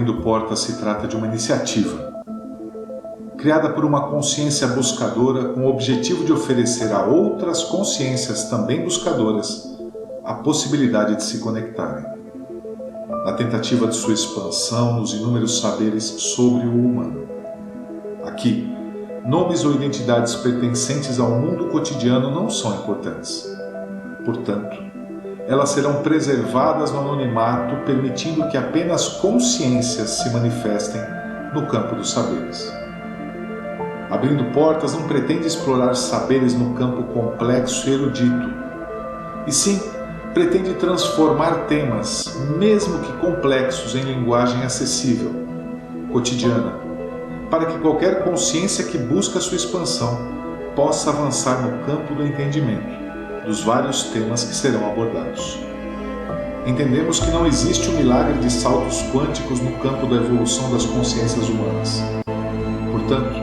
Abrindo Portas se trata de uma iniciativa criada por uma consciência buscadora com o objetivo de oferecer a outras consciências também buscadoras a possibilidade de se conectarem, na tentativa de sua expansão nos inúmeros saberes sobre o humano. Aqui, nomes ou identidades pertencentes ao mundo cotidiano não são importantes. Portanto, elas serão preservadas no anonimato, permitindo que apenas consciências se manifestem no campo dos saberes. Abrindo Portas não pretende explorar saberes no campo complexo e erudito, e sim pretende transformar temas, mesmo que complexos, em linguagem acessível, cotidiana, para que qualquer consciência que busca sua expansão possa avançar no campo do entendimento dos vários temas que serão abordados. Entendemos que não existe o milagre de saltos quânticos no campo da evolução das consciências humanas. Portanto,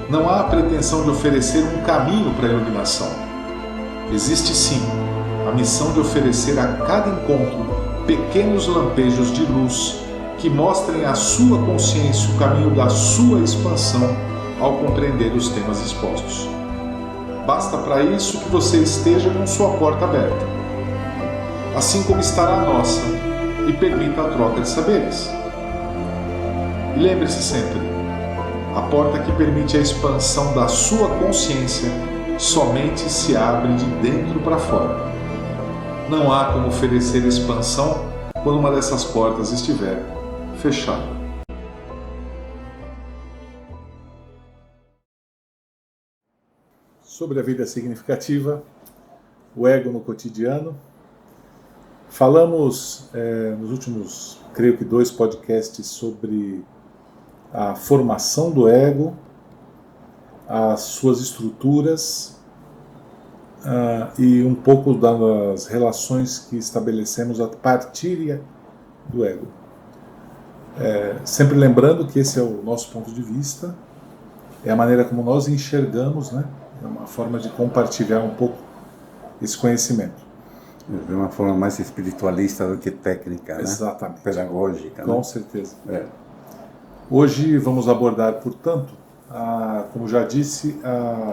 não há a pretensão de oferecer um caminho para a iluminação. Existe sim a missão de oferecer a cada encontro pequenos lampejos de luz que mostrem à sua consciência o caminho da sua expansão ao compreender os temas expostos. Basta para isso que você esteja com sua porta aberta, assim como estará a nossa, e permita a troca de saberes. E lembre-se sempre, a porta que permite a expansão da sua consciência somente se abre de dentro para fora. Não há como oferecer expansão quando uma dessas portas estiver fechada. Sobre a vida significativa, o ego no cotidiano. Falamos nos últimos, creio que 2 podcasts sobre a formação do ego, as suas estruturas e um pouco das relações que estabelecemos a partir do ego. Sempre lembrando que esse é o nosso ponto de vista, é a maneira como nós enxergamos, né? É uma forma de compartilhar um pouco esse conhecimento. De uma forma mais espiritualista do que técnica, Exatamente. Né? Pedagógica. Com certeza. Hoje vamos abordar, portanto, como já disse,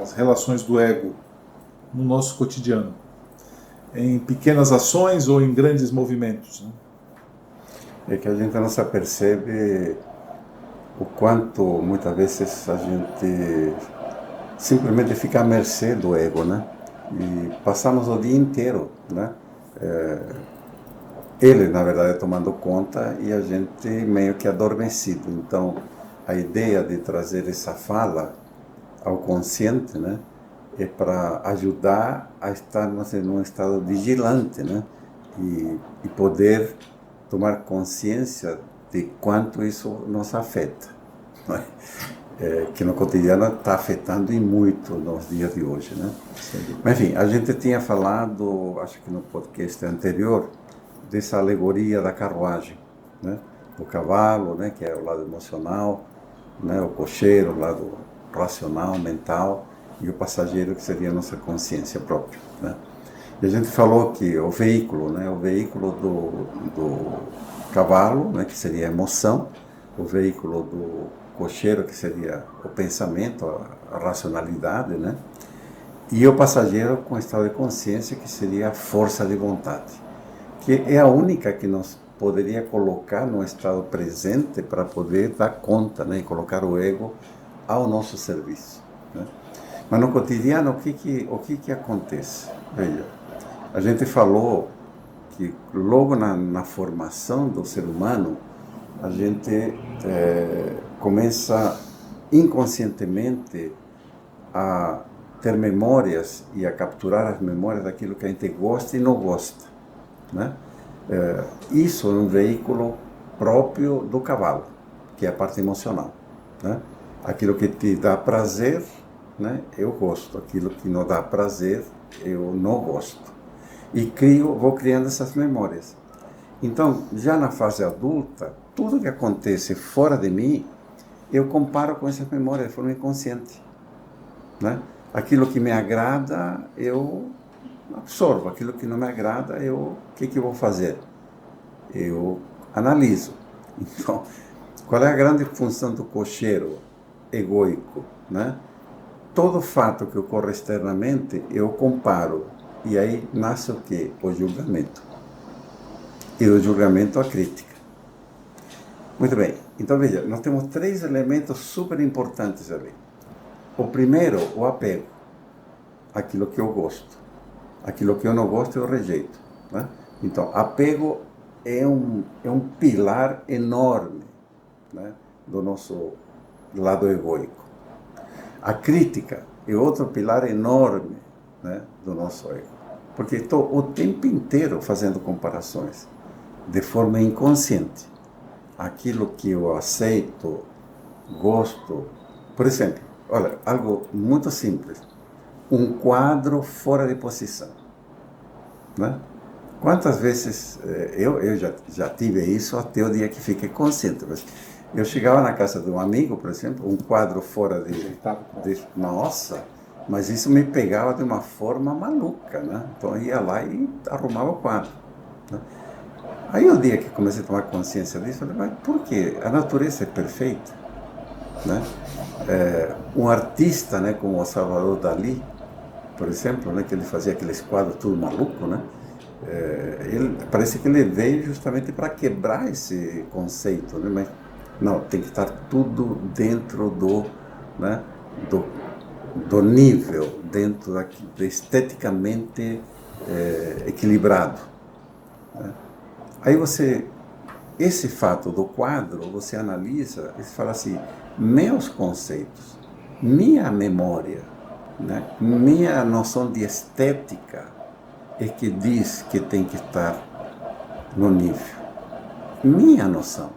as relações do ego no nosso cotidiano, em pequenas ações ou em grandes movimentos. Né? É que a gente não se apercebe o quanto muitas vezes a gente simplesmente fica à mercê do ego, né? E passamos o dia inteiro, né? Ele, na verdade, tomando conta e a gente meio que adormecido. Então, a ideia de trazer essa fala ao consciente, né, é para ajudar a estarmos em um estado vigilante, né, e poder tomar consciência de quanto isso nos afeta, né? Que no cotidiano está afetando e muito nos dias de hoje, né? Mas, enfim, a gente tinha falado, acho que no podcast anterior, dessa alegoria da carruagem, né? O cavalo, né, que é o lado emocional, né, o cocheiro, o lado racional, mental, e o passageiro, que seria a nossa consciência própria, né? E a gente falou que o veículo, né, o veículo do cavalo, né, que seria a emoção, o veículo do cocheiro, que seria o pensamento, a racionalidade, né? E o passageiro com estado de consciência, que seria a força de vontade, que é a única que nos poderia colocar no estado presente para poder dar conta, né, e colocar o ego ao nosso serviço, né? Mas no cotidiano, o que acontece? Veja, a gente falou que logo na formação do ser humano, a gente começa inconscientemente a ter memórias e a capturar as memórias daquilo que a gente gosta e não gosta, né? Isso é um veículo próprio do cavalo, que é a parte emocional, né? Aquilo que te dá prazer, né, eu gosto. Aquilo que não dá prazer, eu não gosto. E vou criando essas memórias. Então, já na fase adulta, tudo que acontece fora de mim, eu comparo com essas memórias de forma inconsciente, né? Aquilo que me agrada, eu absorvo. Aquilo que não me agrada, o que eu vou fazer? Eu analiso. Então, Qual é a grande função do cocheiro egoico, né? Todo fato que ocorre externamente, eu comparo. E aí nasce o quê? O julgamento. E do julgamento, a crítica. Muito bem. Então, veja, nós temos 3 elementos super importantes ali. O primeiro, o apego. Aquilo que eu gosto. Aquilo que eu não gosto, eu rejeito, né? Então, apego é um pilar enorme, né, do nosso lado egoico. A crítica é outro pilar enorme, né, do nosso ego. Porque estou o tempo inteiro fazendo comparações, de forma inconsciente. Aquilo que eu aceito, gosto. Por exemplo, olha, algo muito simples. Um quadro fora de posição, né? Quantas vezes eu já tive isso até o dia que fiquei consciente. Mas eu chegava na casa de um amigo, por exemplo, um quadro fora de nossa, mas isso me pegava de uma forma maluca, né? Então eu ia lá e arrumava o quadro, né? Aí o dia que comecei a tomar consciência disso, eu falei, mas por quê? A natureza é perfeita, né? Um artista, né, como o Salvador Dalí, por exemplo, né, que ele fazia aqueles quadros tudo maluco, né? Parece que ele veio justamente para quebrar esse conceito, né? Mas não, tem que estar tudo dentro né, do nível, dentro de esteticamente equilibrado, né? Aí esse fato do quadro, você analisa e fala assim, meus conceitos, minha memória, né, minha noção de estética é que diz que tem que estar no nível. Minha noção.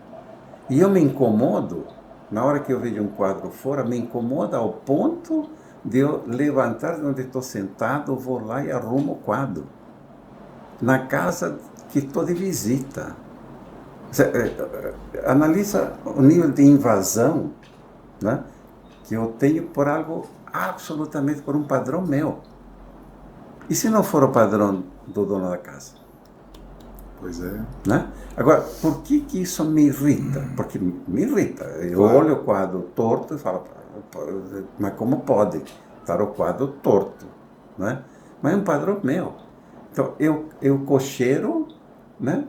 E eu me incomodo, na hora que eu vejo um quadro fora, me incomoda ao ponto de eu levantar de onde estou sentado, vou lá e arrumo o quadro. Na casa que estou de visita. Analisa o nível de invasão, né, que eu tenho por algo absolutamente, por um padrão meu. E se não for o padrão do dono da casa? Pois é. Né? Agora, por que isso me irrita? Porque me irrita. Eu olho o quadro torto e falo, mas como pode estar o quadro torto? Né? Mas é um padrão meu. Então, eu cocheiro, né,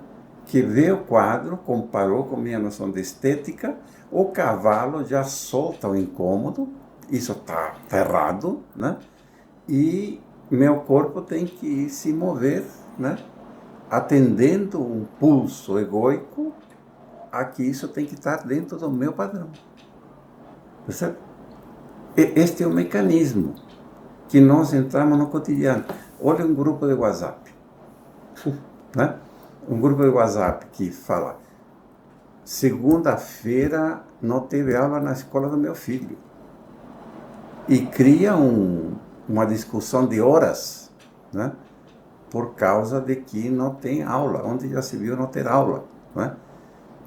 que vê o quadro, comparou com minha noção de estética, o cavalo já solta o incômodo, isso está errado, né? E meu corpo tem que se mover, né, atendendo um pulso egoico a que isso tem que estar dentro do meu padrão. Percebe? Este é o mecanismo que nós entramos no cotidiano. Olha um grupo de WhatsApp, né? Um grupo de WhatsApp que fala, segunda-feira não teve aula na escola do meu filho. E cria uma discussão de horas, né, por causa de que não tem aula, onde já se viu não ter aula, né?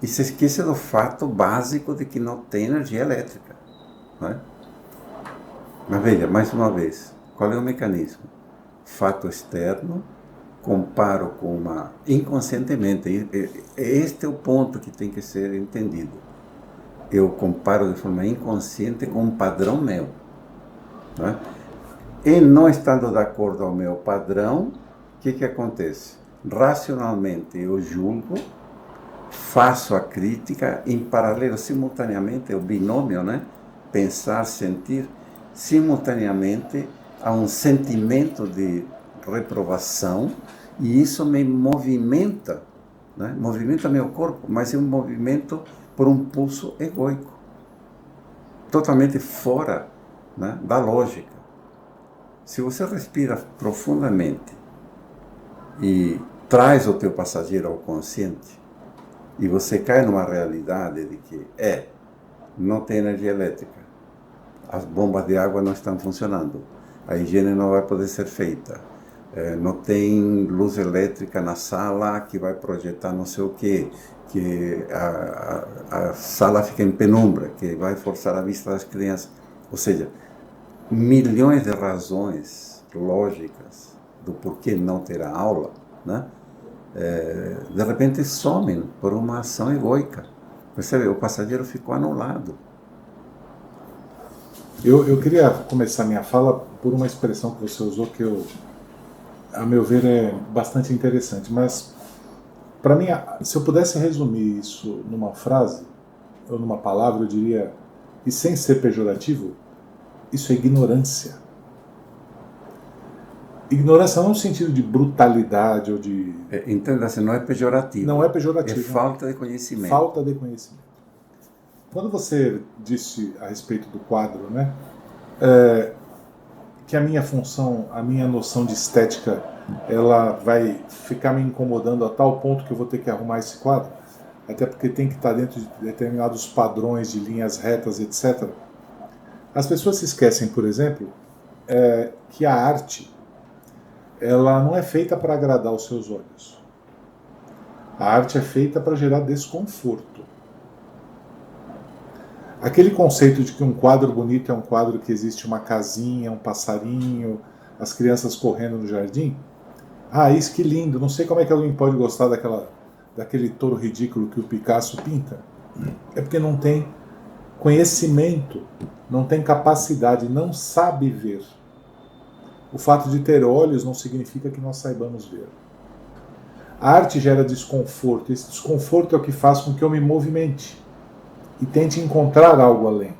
E se esquece do fato básico de que não tem energia elétrica, né? Mas veja, mais uma vez, qual é o mecanismo? Fato externo, comparo com inconscientemente, este é o ponto que tem que ser entendido. Eu comparo de forma inconsciente com um padrão meu, né? E não estando de acordo ao meu padrão, o que acontece? Racionalmente eu julgo, faço a crítica, em paralelo, simultaneamente, o binômio, né? Pensar, sentir, simultaneamente há um sentimento de reprovação, e isso me movimenta, né? Movimenta meu corpo, mas é um movimento por um pulso egoico, totalmente fora, né, da lógica. Se você respira profundamente e traz o teu passageiro ao consciente, e você cai numa realidade de que não tem energia elétrica, as bombas de água não estão funcionando, a higiene não vai poder ser feita, não tem luz elétrica na sala que vai projetar não sei o quê, que a sala fica em penumbra, que vai forçar a vista das crianças. Ou seja, milhões de razões lógicas do porquê não ter a aula, né? De repente somem por uma ação egoica. Você vê, o passageiro ficou anulado. Eu queria começar minha fala por uma expressão que você usou que a meu ver, é bastante interessante. Mas, para mim, se eu pudesse resumir isso numa frase, ou numa palavra, eu diria, e sem ser pejorativo, isso é ignorância. Ignorância não no sentido de brutalidade ou de... Entenda assim, não é pejorativo. Não é pejorativo. É falta de conhecimento. Falta de conhecimento. Quando você disse a respeito do quadro, né, que a minha função, a minha noção de estética, ela vai ficar me incomodando a tal ponto que eu vou ter que arrumar esse quadro, até porque tem que estar dentro de determinados padrões de linhas retas, etc. As pessoas se esquecem, por exemplo, que a arte, ela não é feita para agradar os seus olhos. A arte é feita para gerar desconforto. Aquele conceito de que um quadro bonito é um quadro que existe uma casinha, um passarinho, as crianças correndo no jardim. Ah, isso que lindo, não sei como é que alguém pode gostar daquele touro ridículo que o Picasso pinta. É porque não tem conhecimento, não tem capacidade, não sabe ver. O fato de ter olhos não significa que nós saibamos ver. A arte gera desconforto, esse desconforto é o que faz com que eu me movimente e tente encontrar algo além.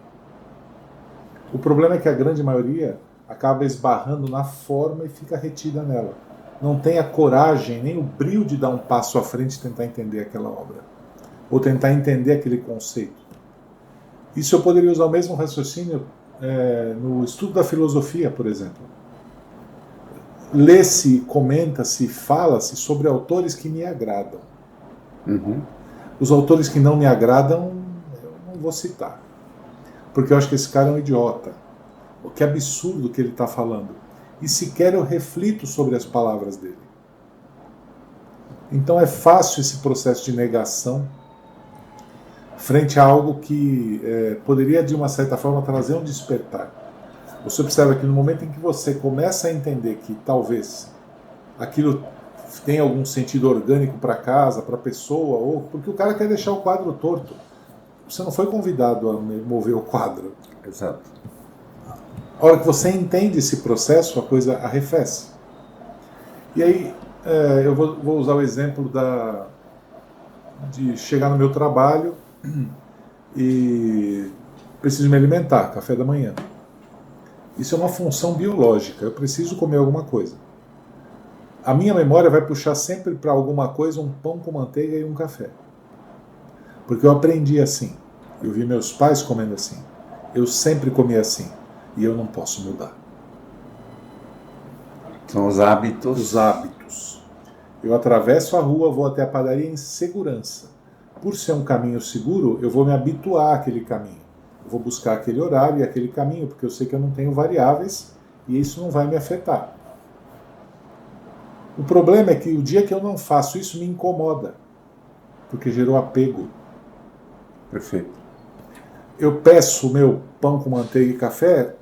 O problema é que a grande maioria acaba esbarrando na forma e fica retida nela. Não tem a coragem, nem o brio de dar um passo à frente e tentar entender aquela obra. Ou tentar entender aquele conceito. Isso eu poderia usar o mesmo raciocínio no estudo da filosofia, por exemplo. Lê-se, comenta-se, fala-se sobre autores que me agradam. Uhum. Os autores que não me agradam, eu não vou citar. Porque eu acho que esse cara é um idiota. Que absurdo que ele está falando. E sequer eu reflito sobre as palavras dele. Então é fácil esse processo de negação frente a algo que poderia, de uma certa forma, trazer um despertar. Você observa que no momento em que você começa a entender que talvez aquilo tenha algum sentido orgânico para casa, para a pessoa, ou porque o cara quer deixar o quadro torto. Você não foi convidado a mover o quadro. Exato. A hora que você entende esse processo, a coisa arrefece. E aí, eu vou usar o exemplo de chegar no meu trabalho e preciso me alimentar, café da manhã. Isso é uma função biológica, eu preciso comer alguma coisa. A minha memória vai puxar sempre para alguma coisa um pão com manteiga e um café. Porque eu aprendi assim, eu vi meus pais comendo assim, eu sempre comi assim. E eu não posso mudar. São os hábitos. Os hábitos. Eu atravesso a rua, vou até a padaria em segurança. Por ser um caminho seguro, eu vou me habituar àquele caminho. Eu vou buscar aquele horário e aquele caminho, porque eu sei que eu não tenho variáveis e isso não vai me afetar. O problema é que o dia que eu não faço isso me incomoda, porque gerou apego. Perfeito. Eu peço o meu pão com manteiga e café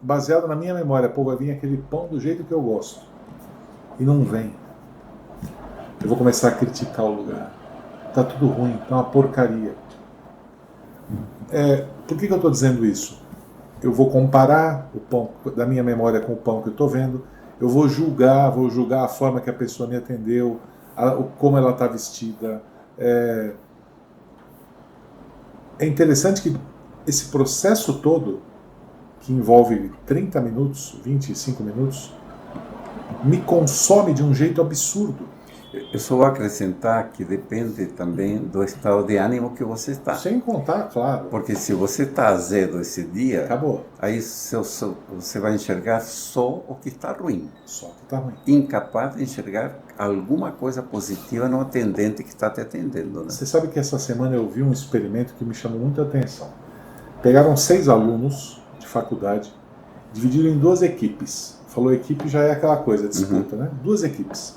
baseado na minha memória. Pô, vai vir aquele pão do jeito que eu gosto. E não vem. Eu vou começar a criticar o lugar. Tá tudo ruim, tá uma porcaria. Por que eu estou dizendo isso? Eu vou comparar o pão da minha memória com o pão que eu estou vendo. Eu vou julgar a forma que a pessoa me atendeu, como ela está vestida. É interessante que esse processo todo, que envolve 30 minutos, 25 minutos, me consome de um jeito absurdo. Eu só vou acrescentar que depende também do estado de ânimo que você está. Sem contar, claro. Porque se você está azedo esse dia, acabou. Aí você vai enxergar só o que está ruim. Só o que está ruim. Incapaz de enxergar alguma coisa positiva no atendente que está te atendendo. Né? Você sabe que essa semana eu vi um experimento que me chamou muita atenção. Pegaram 6 alunos de faculdade, dividiram em 2 equipes. Falou equipe já é aquela coisa, disputa, né? 2 equipes.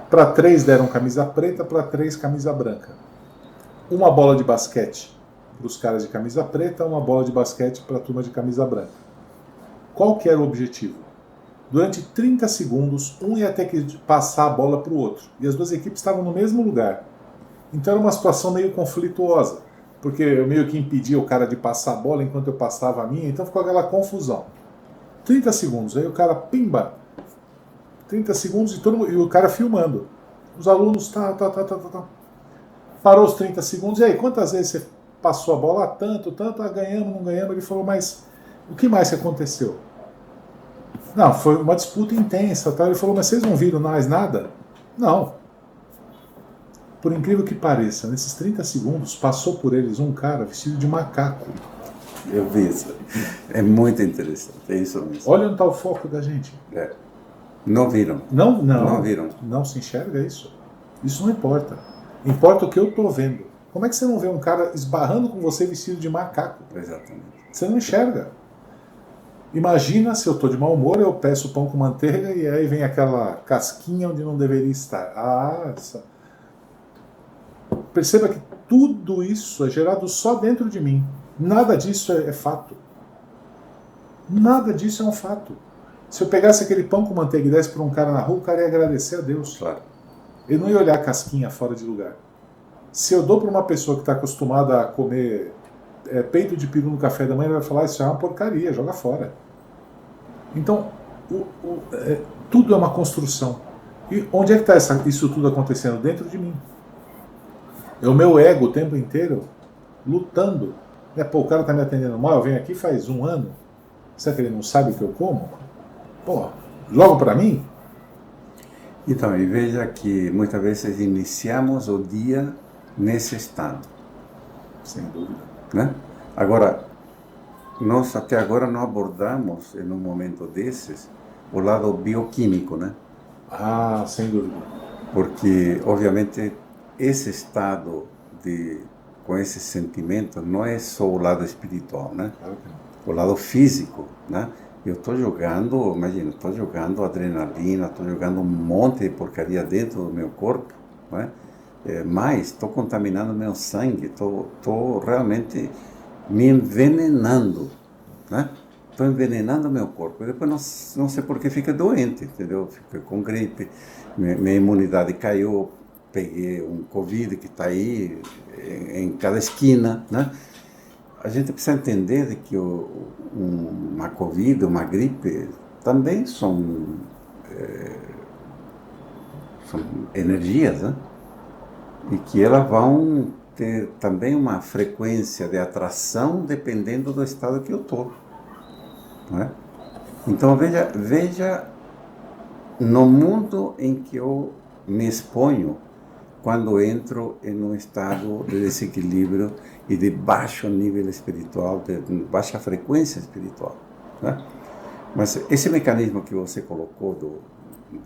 Para 3 deram camisa preta, para 3 camisa branca. Uma bola de basquete para os caras de camisa preta, uma bola de basquete para a turma de camisa branca. Qual que era o objetivo? Durante 30 segundos, um ia ter que passar a bola para o outro. E as 2 equipes estavam no mesmo lugar. Então era uma situação meio conflituosa. porque eu meio que impedia o cara de passar a bola enquanto eu passava a minha, então ficou aquela confusão. 30 segundos, aí o cara, pimba, 30 segundos e o cara filmando. Os alunos, tá. Parou os 30 segundos, e aí, quantas vezes você passou a bola? Tanto, ganhamos, não ganhamos. Ele falou, mas o que mais que aconteceu? Não, foi uma disputa intensa. Tá? Ele falou, mas vocês não viram mais nada? Não. Por incrível que pareça, nesses 30 segundos, passou por eles um cara vestido de macaco. Eu vi isso. É muito interessante, é isso mesmo. Olha onde está o foco da gente. Não viram. Não viram. Não se enxerga isso. Isso não importa. Importa o que eu estou vendo. Como é que você não vê um cara esbarrando com você vestido de macaco? Exatamente. Você não enxerga. Imagina se eu estou de mau humor, eu peço pão com manteiga e aí vem aquela casquinha onde não deveria estar. Perceba que tudo isso é gerado só dentro de mim. Nada disso é fato. Nada disso é um fato. Se eu pegasse aquele pão com manteiga e desse para um cara na rua, o cara ia agradecer a Deus. Claro. Ele não ia olhar a casquinha fora de lugar. Se eu dou para uma pessoa que está acostumada a comer peito de peru no café da manhã, ele vai falar, isso é uma porcaria, joga fora. Então, tudo é uma construção. E onde é que está isso tudo acontecendo? Dentro de mim. É o meu ego o tempo inteiro lutando. Pô, o cara está me atendendo mal, eu venho aqui faz 1 ano. Será que ele não sabe o que eu como? Pô, logo para mim? Então, e veja que muitas vezes iniciamos o dia nesse estado. Sem dúvida. Né? Agora, nós até agora não abordamos, em um momento desses, o lado bioquímico, né? Sem dúvida. Porque, obviamente, esse estado com esses sentimentos não é só o lado espiritual, né? Claro que não. O lado físico, né? Eu estou jogando, imagina, estou jogando adrenalina, estou jogando um monte de porcaria dentro do meu corpo, né? Mas estou contaminando meu sangue, estou realmente me envenenando, né? Estou envenenando meu corpo. E depois não sei por que fica doente, entendeu? Fica com gripe, minha imunidade caiu, peguei um Covid que está aí em cada esquina, né? A gente precisa entender de que uma Covid, uma gripe, também são energias, né? E que elas vão ter também uma frequência de atração dependendo do estado que eu estou. Né? Então veja no mundo em que eu me exponho quando entro em um estado de desequilíbrio e de baixo nível espiritual, de baixa frequência espiritual. Né? Mas esse mecanismo que você colocou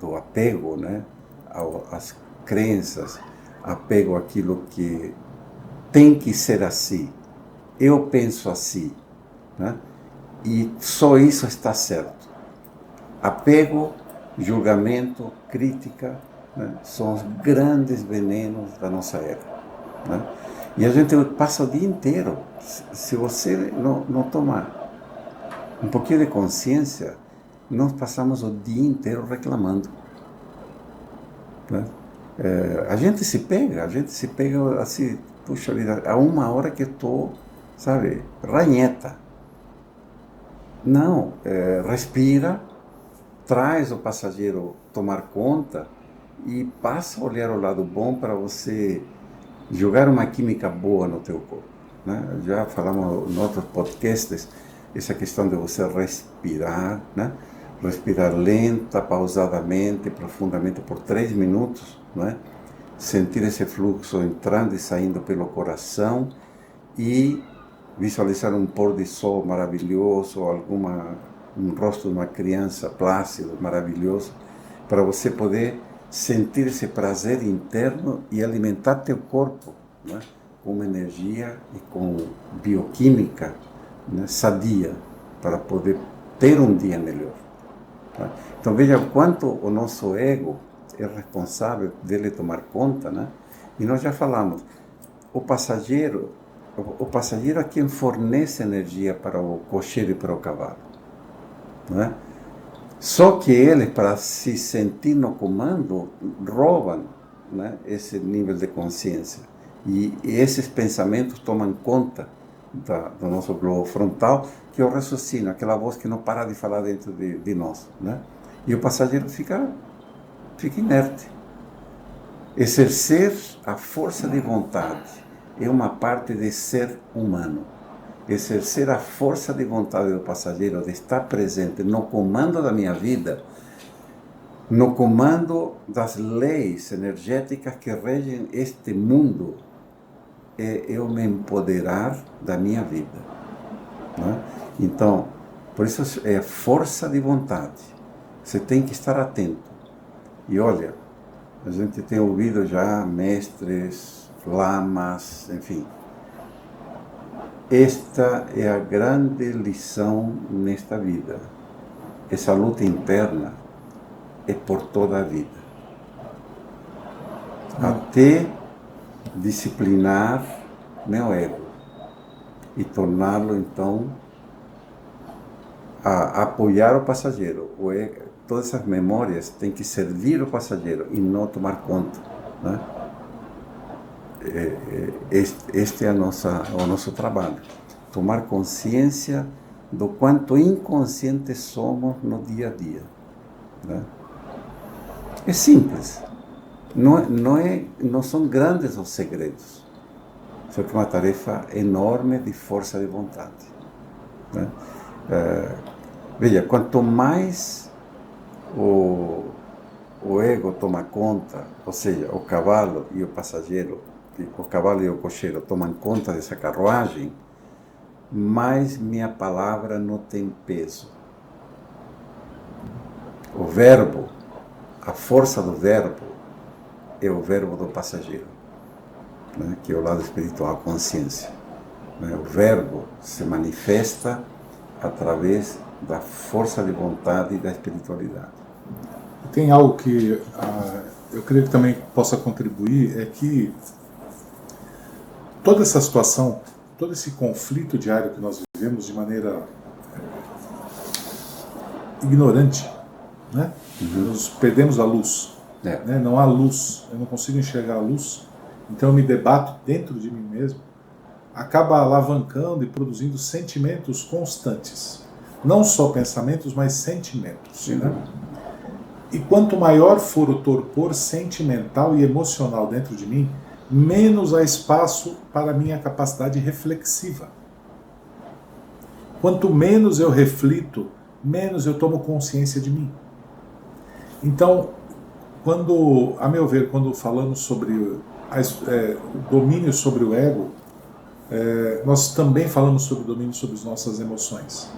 do apego, né, às crenças, apego àquilo que tem que ser assim, eu penso assim, né? E só isso está certo. Apego, julgamento, crítica, né, são os grandes venenos da nossa era. Né? E a gente passa o dia inteiro, se você não tomar um pouquinho de consciência, nós passamos o dia inteiro reclamando. Né? A gente se pega assim, puxa vida, há 1 hora que eu estou, sabe, ranheta. Não, respira, traz o passageiro tomar conta e passa a olhar o lado bom para você jogar uma química boa no teu corpo. Né? Já falamos em outros podcasts, essa questão de você respirar, né? Respirar lenta, pausadamente, profundamente por 3 minutos, né? Sentir esse fluxo entrando e saindo pelo coração e visualizar um pôr de sol maravilhoso, um rosto de uma criança plácido, maravilhoso, para você poder sentir esse prazer interno e alimentar teu corpo, né, com energia e com bioquímica, né, sadia, para poder ter um dia melhor. Tá? Então veja o quanto o nosso ego é responsável dele tomar conta, né? E nós já falamos, o passageiro é quem fornece energia para o cocheiro e para o cavalo. Não é? Só que eles, para se sentir no comando, roubam, né, esse nível de consciência E esses pensamentos tomam conta do nosso globo frontal, que é o raciocínio, aquela voz que não para de falar dentro de nós, né? E o passageiro fica inerte. Exercer a força de vontade é uma parte de ser humano. Exercer a força de vontade do passageiro, de estar presente no comando da minha vida, no comando das leis energéticas que regem este mundo, é eu me empoderar da minha vida, né? Então, por isso é força de vontade. Você tem que estar atento. E olha, a gente tem ouvido já mestres, lamas, enfim. Esta é a grande lição nesta vida. Essa luta interna é por toda a vida. Até disciplinar meu ego e torná-lo, então, a apoiar o passageiro. O ego, todas essas memórias têm que servir o passageiro e não tomar conta, né? Este é o nosso trabalho. Tomar consciência do quanto inconscientes somos no dia a dia, né? É simples. Não são grandes os segredos. Só que é uma tarefa enorme de força de vontade, né? Veja, quanto mais o ego toma conta, ou seja, o cavalo e o passageiro, o cavalo e o cocheiro tomam conta dessa carruagem, mais minha palavra não tem peso. O verbo, a força do verbo, é o verbo do passageiro, né? Que é o lado espiritual, a consciência, né? O verbo se manifesta através da força de vontade e da espiritualidade. Tem algo que eu creio que também possa contribuir, é que toda essa situação, todo esse conflito diário que nós vivemos de maneira ignorante, né? Nós perdemos a luz, né? Não há luz, eu não consigo enxergar a luz, então eu me debato dentro de mim mesmo, acaba alavancando e produzindo sentimentos constantes, não só pensamentos, mas sentimentos, né? E quanto maior for o torpor sentimental e emocional dentro de mim, menos há espaço para a minha capacidade reflexiva. Quanto menos eu reflito, menos eu tomo consciência de mim. Então, a meu ver, quando falamos sobre o domínio sobre o ego, nós também falamos sobre o domínio sobre as nossas emoções.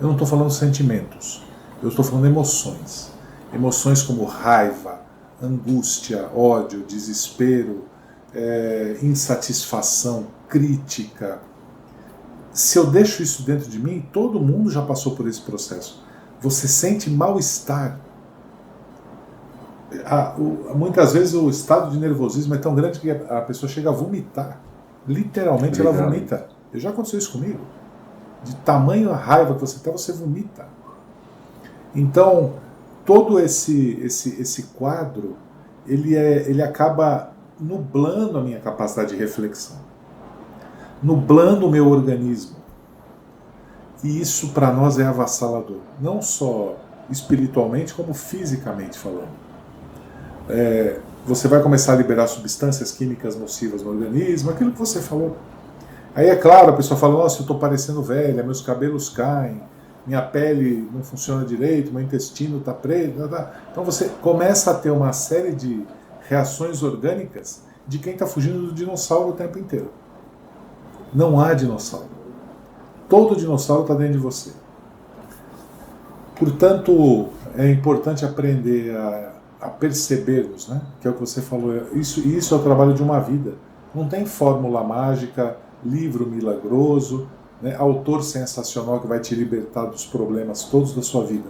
Eu não estou falando sentimentos, eu estou falando emoções. Emoções como raiva, angústia, ódio, desespero, insatisfação, crítica. Se eu deixo isso dentro de mim, todo mundo já passou por esse processo. Você sente mal-estar. Muitas vezes o estado de nervosismo é tão grande que a pessoa chega a vomitar. Literalmente ela vomita. Já aconteceu isso comigo. De tamanho a raiva que você tem, você vomita. Então, todo esse quadro, ele acaba nublando a minha capacidade de reflexão, nublando o meu organismo. E isso para nós é avassalador, não só espiritualmente, como fisicamente falando. Você vai começar a liberar substâncias químicas nocivas no organismo, aquilo que você falou. Aí é claro, a pessoa fala, nossa, eu estou parecendo velha, meus cabelos caem, minha pele não funciona direito, meu intestino está preso. Então você começa a ter uma série de reações orgânicas de quem está fugindo do dinossauro o tempo inteiro. Não há dinossauro. Todo dinossauro está dentro de você. Portanto, é importante aprender a perceber-nos, né? Que é o que você falou. Isso é o trabalho de uma vida. Não tem fórmula mágica, livro milagroso, né, autor sensacional que vai te libertar dos problemas todos da sua vida.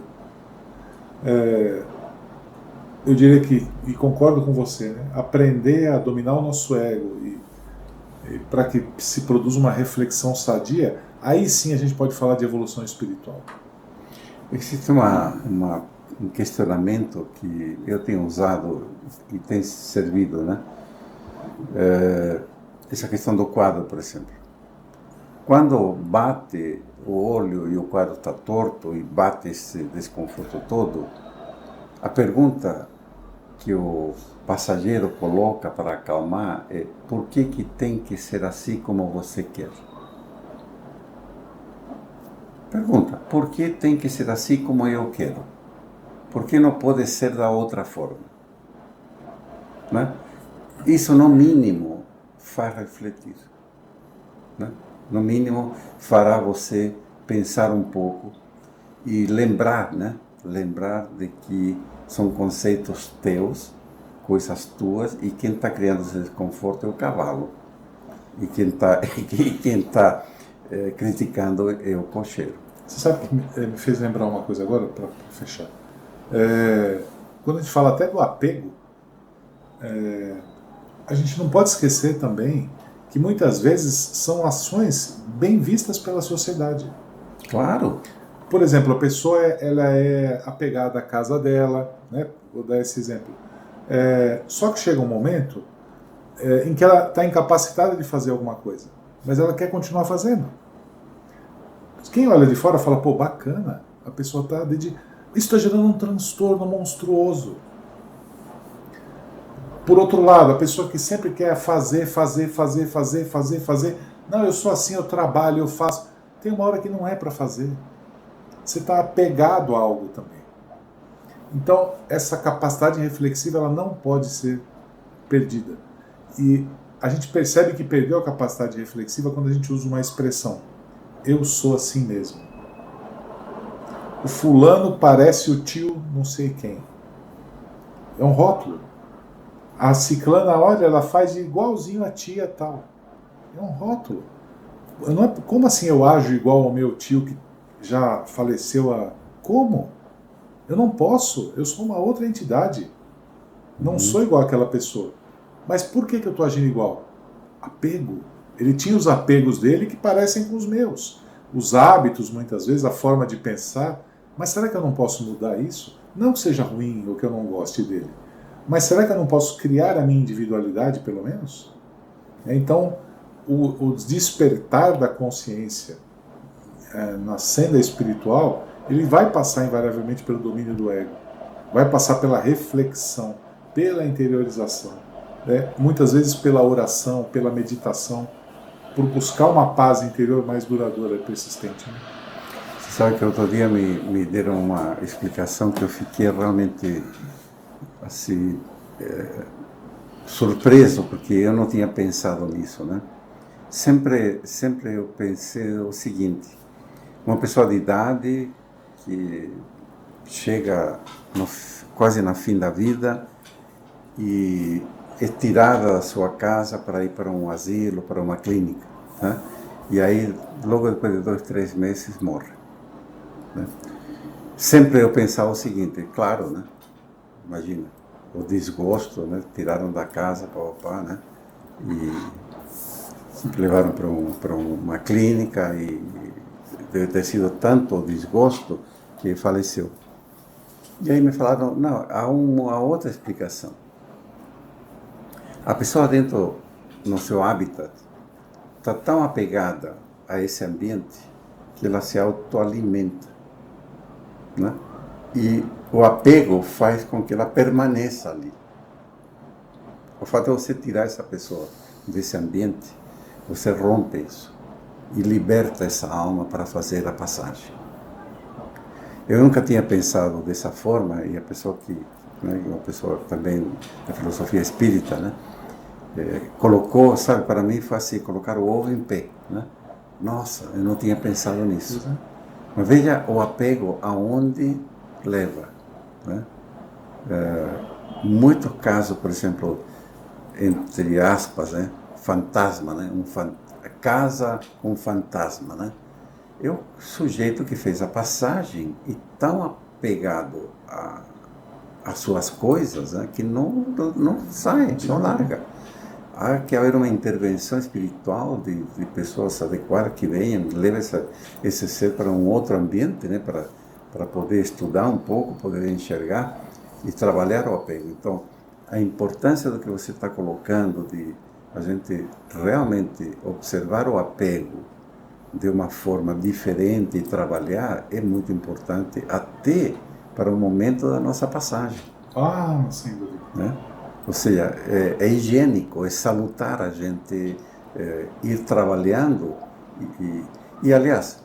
Eu diria que, e concordo com você, né, aprender a dominar o nosso ego e para que se produza uma reflexão sadia, aí sim a gente pode falar de evolução espiritual. Existe um questionamento que eu tenho usado e tem servido, né? essa questão do quadro, por exemplo. Quando bate o olho e o quadro está torto e bate esse desconforto todo, a pergunta que o passageiro coloca para acalmar é: por que tem que ser assim como você quer? Pergunta: por que tem que ser assim como eu quero? Por que não pode ser da outra forma? Né? Isso, no mínimo, faz refletir. Né? No mínimo, fará você pensar um pouco e lembrar, né? Lembrar de que são conceitos teus, coisas tuas, e quem está criando esse desconforto é o cavalo. E quem está criticando é o cocheiro. Você sabe que me fez lembrar uma coisa agora, para fechar. Quando a gente fala até do apego, a gente não pode esquecer também que muitas vezes são ações bem vistas pela sociedade. Claro. Por exemplo, a pessoa ela é apegada à casa dela, né? Vou dar esse exemplo. Só que chega um momento em que ela está incapacitada de fazer alguma coisa, mas ela quer continuar fazendo. Quem olha de fora fala: pô, bacana, a pessoa está dedicada. Isso está gerando um transtorno monstruoso. Por outro lado, a pessoa que sempre quer fazer. Não, eu sou assim, eu trabalho, eu faço. Tem uma hora que não é para fazer. Você está apegado a algo também. Então, essa capacidade reflexiva ela não pode ser perdida. E a gente percebe que perdeu a capacidade reflexiva quando a gente usa uma expressão: eu sou assim mesmo. O fulano parece o tio não sei quem. É um rótulo. A ciclana, olha, ela faz igualzinho a tia tal. É um rótulo. Como assim eu ajo igual ao meu tio que já faleceu Como? Eu não posso. Eu sou uma outra entidade. Não sou igual àquela pessoa. Mas por que eu estou agindo igual? Apego. Ele tinha os apegos dele que parecem com os meus. Os hábitos, muitas vezes, a forma de pensar. Mas será que eu não posso mudar isso? Não que seja ruim ou que eu não goste dele. Mas será que eu não posso criar a minha individualidade, pelo menos? Então, o despertar da consciência na senda espiritual, ele vai passar invariavelmente pelo domínio do ego. Vai passar pela reflexão, pela interiorização. Muitas vezes pela oração, pela meditação, por buscar uma paz interior mais duradoura e persistente. Né? Você sabe que outro dia me deram uma explicação que eu fiquei realmente assim, surpreso, porque eu não tinha pensado nisso, né? Sempre eu pensei o seguinte: uma pessoa de idade que chega quase no fim da vida e é tirada da sua casa para ir para um asilo, para uma clínica, né? E aí, logo depois de 2, 3 meses, morre. Né? Sempre eu pensava o seguinte: claro, né? Imagina, o desgosto, né? Tiraram da casa, né? E levaram para uma clínica e deve ter sido tanto o desgosto que faleceu. E aí me falaram: não, há uma outra explicação. A pessoa dentro, no seu habitat, está tão apegada a esse ambiente que ela se autoalimenta, né? E o apego faz com que ela permaneça ali. O fato de você tirar essa pessoa desse ambiente, você rompe isso e liberta essa alma para fazer a passagem. Eu nunca tinha pensado dessa forma, e a pessoa uma pessoa também da filosofia espírita, né, colocou, sabe, para mim foi assim, colocar o ovo em pé, né? Nossa, eu não tinha pensado nisso. Mas veja o apego aonde leva, né? Muito caso, por exemplo, entre aspas, né, fantasma, né, casa com fantasma, né? É o sujeito que fez a passagem e tão apegado às suas coisas, né, que não sai, não larga. Há que haver uma intervenção espiritual de pessoas adequadas que venham, levem esse ser para um outro ambiente, né, para poder estudar um pouco, poder enxergar e trabalhar o apego. Então, a importância do que você está colocando de a gente realmente observar o apego de uma forma diferente e trabalhar é muito importante até para o momento da nossa passagem. Ah, sem dúvida. Né? Ou seja, é higiênico, é salutar a gente ir trabalhando e, aliás,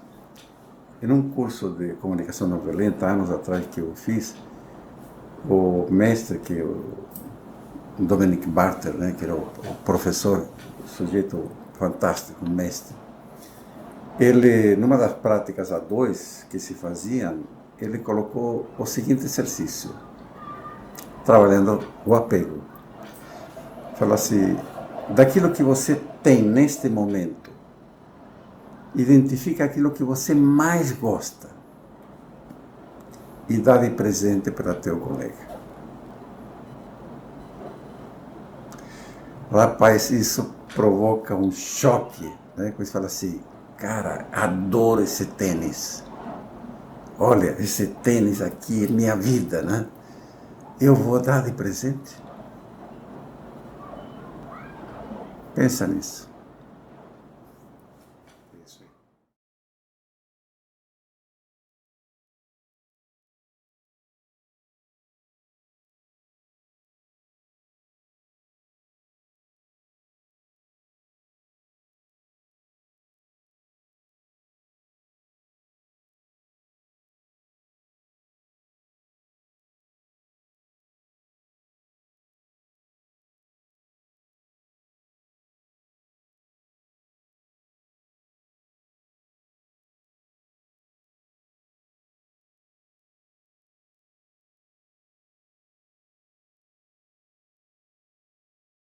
em um curso de comunicação não violenta, anos atrás que eu fiz, o mestre, que é o Dominic Barter, né, que era o professor, o sujeito fantástico, mestre, ele, numa das práticas a dois que se faziam, ele colocou o seguinte exercício, trabalhando o apego. Fala assim, daquilo que você tem neste momento, identifica aquilo que você mais gosta e dá de presente para teu colega. Rapaz, isso provoca um choque, né? Quando você fala assim, cara, adoro esse tênis. Olha, esse tênis aqui é minha vida, né? Eu vou dar de presente? Pensa nisso.